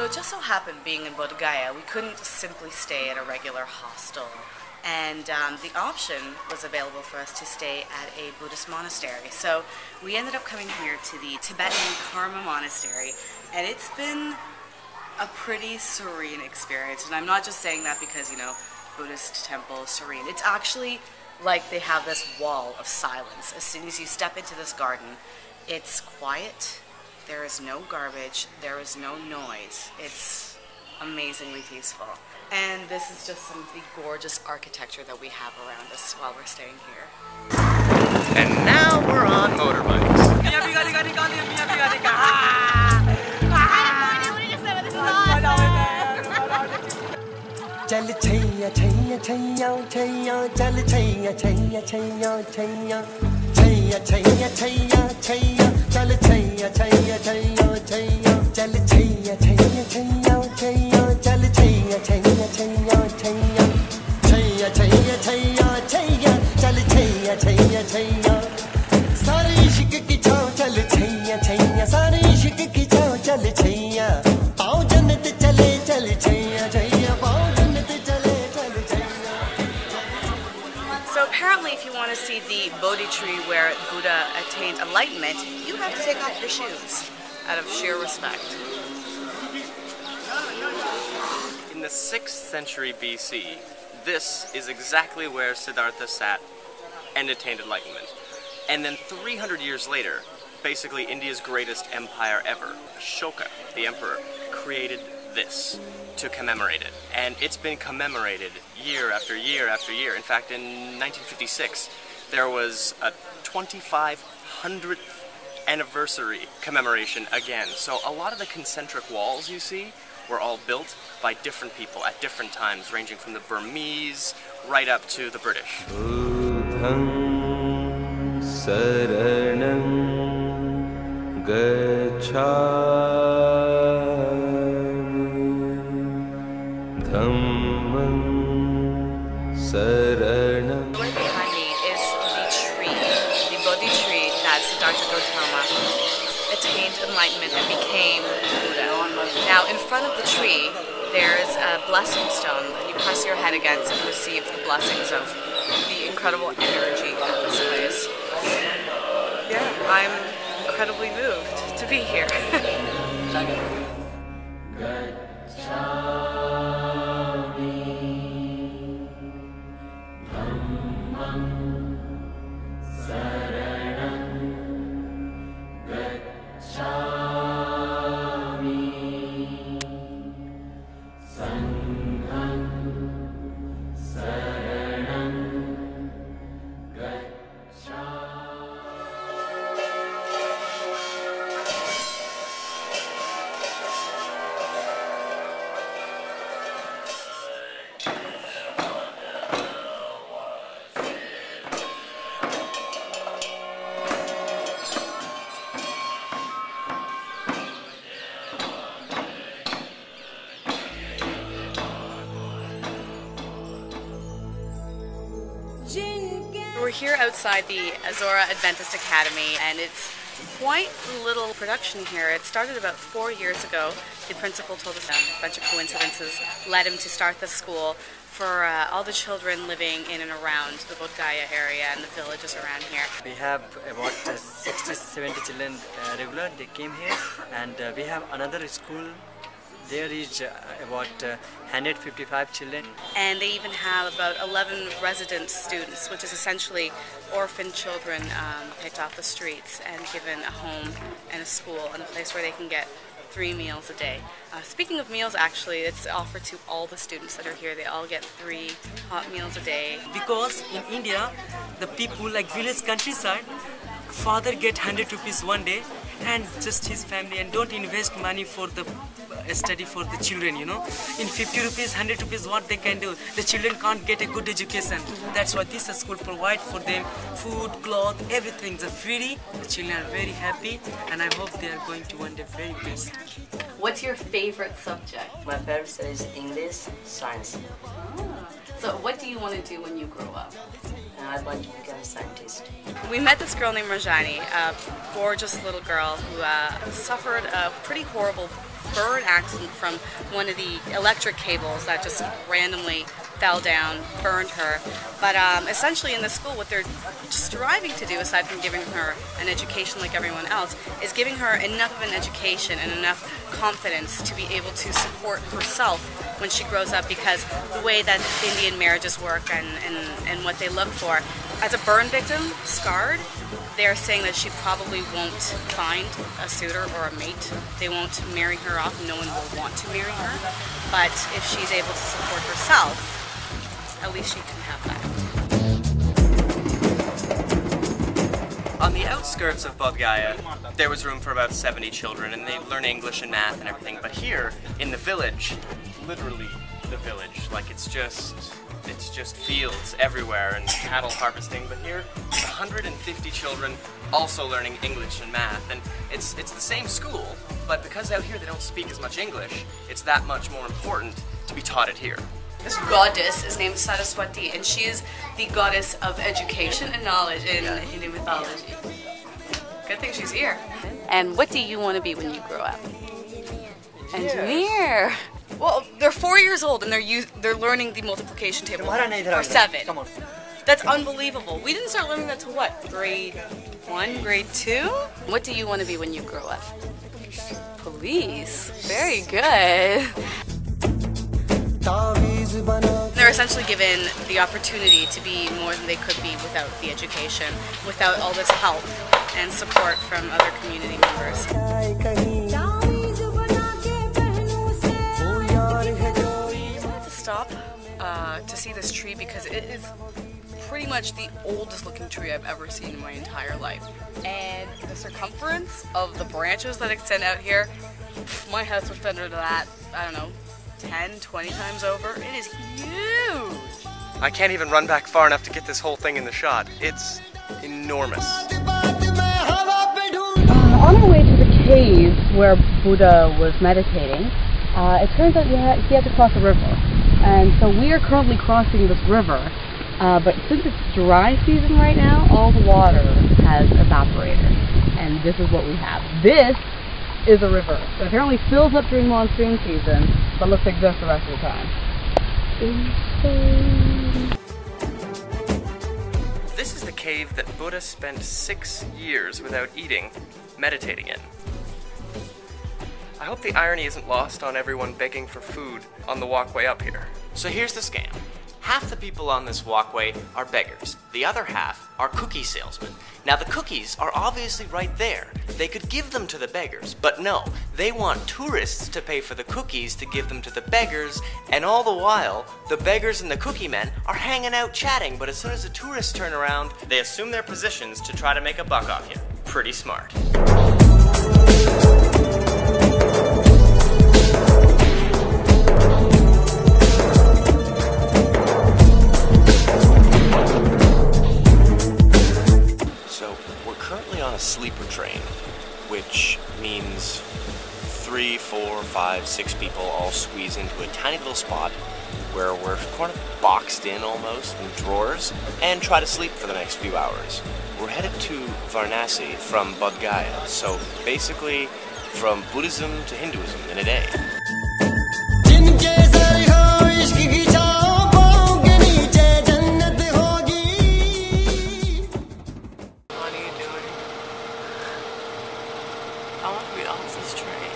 So it just so happened, being in BODHGAYA, we couldn't simply stay at a regular hostel. And the option was available for us to stay at a Buddhist monastery. So we ended up coming here to the Tibetan Monastery, and it's been a pretty serene experience. And I'm not just saying that because, you know, Buddhist temple serene. It's actually like they have this wall of silence. As soon as you step into this garden, it's quiet, there is no garbage, there is no noise. It's amazingly peaceful. And this is just some of the gorgeous architecture that we have around us while we're staying here. And now we're on motorbikes. चल छैया छैया छैया छैया चल छैया छैया छैया छैया छैया छैया छैया छैया चल छैया छैया छैया छैया चल छैया छैया छैया छैया चल छैया छैया छैया छैया छैया छैया छैया छैया चल छैया छैया छैया सारे इश्क की छाँव चल छैया छैया सारे इश्क की छाँव चल छैया पाँव जन्नत चले चल छैया छैया पाँव So apparently, if you want to see the Bodhi tree where Buddha attained enlightenment, you have to take off your shoes out of sheer respect. In the 6th century BC, this is exactly where Siddhartha sat and attained enlightenment. And then 300 years later, basically India's greatest empire ever, Ashoka, the emperor, created this to commemorate it. And it's been commemorated year after year after year. In fact, in 1956, there was a 2500th anniversary commemoration again. So a lot of the concentric walls you see were all built by different people at different times, ranging from the Burmese right up to the British. Buddham saranam gacchami dhammam saranam. Right behind me is the tree, the Bodhi tree that Siddhartha Gautama attained enlightenment and became Buddha. Now, in front of the tree, there's a blessing stone that you press your head against and receive the blessings of the incredible energy of this place. Yeah, I'm incredibly moved to be here. We're here outside the Azora Adventist Academy, and it's quite a little production here. It started about 4 years ago. The principal told us a bunch of coincidences led him to start the school for all the children living in and around the BODHGAYA area and the villages around here. We have about 60 to 70 children regular. They came here, and we have another school. There is about 155 children. And they even have about 11 resident students, which is essentially orphan children picked off the streets and given a home and a school and a place where they can get 3 meals a day. Speaking of meals, actually, it's offered to all the students that are here. They all get 3 hot meals a day. Because in India, the people like village countryside, father get 100 rupees one day and just his family, and don't invest money for the study for the children, you know. In 50 rupees, 100 rupees, what they can do? The children can't get a good education. That's why this school provide for them food, cloth, everything. It's free. The children are very happy, and I hope they are going to one day very best. What's your favorite subject? My favorite subject is English, science. So what do you want to do when you grow up? I want to become a scientist. We met this girl named Rajani, a gorgeous little girl who suffered a pretty horrible burn accident from one of the electric cables that just randomly fell down, burned her. But essentially in the school, what they're striving to do, aside from giving her an education like everyone else, is giving her enough of an education and enough confidence to be able to support herself when she grows up, because the way that Indian marriages work and what they look for, as a burn victim, scarred, they're saying that she probably won't find a suitor or a mate. They won't marry her off. No one will want to marry her. But if she's able to support herself, at least she can have that. On the outskirts of BODHGAYA, there was room for about 70 children, and they learn English and math and everything. But here, in the village, literally the village, like it's just fields everywhere and cattle harvesting. But here, 150 children also learning English and math, and it's the same school, but because out here they don't speak as much English, it's that much more important to be taught it here. This goddess is named Saraswati, and she is the goddess of education and knowledge in Hindu mythology. Good thing she's here. And what do you want to be when you grow up? Engineer. Well, they're 4 years old and they're learning the multiplication table for 7. Come on. That's unbelievable. We didn't start learning that till what? Grade 1, grade 2? What do you want to be when you grow up? Police. Very good. They're essentially given the opportunity to be more than they could be without the education, without all this help and support from other community members. I had to stop to see this tree because it is pretty much the oldest looking tree I've ever seen in my entire life. And the circumference of the branches that extend out here, my house would fit into that, I don't know, 10, 20 times over. It is huge! I can't even run back far enough to get this whole thing in the shot. It's enormous. On our way to the cave where Buddha was meditating, it turns out he had to cross a river. And so we are currently crossing this river, but since it's dry season right now, all the water has evaporated. And this is what we have. This is a river. It apparently fills up during monsoon season, but looks like this the rest of the time. Insane. This is the cave that Buddha spent 6 years without eating, meditating in. I hope the irony isn't lost on everyone begging for food on the walkway up here. So here's the scam. Half the people on this walkway are beggars. The other half are cookie salesmen. Now the cookies are obviously right there. They could give them to the beggars, but no, they want tourists to pay for the cookies to give them to the beggars, and all the while, the beggars and the cookie men are hanging out chatting, but as soon as the tourists turn around, they assume their positions to try to make a buck off you. Pretty smart. A sleeper train, which means 3, 4, 5, 6 people all squeeze into a tiny little spot where we're kind of boxed in almost in drawers and try to sleep for the next few hours. We're headed to Varanasi from BODHGAYA, so basically from Buddhism to Hinduism in a day. I want to be off this train.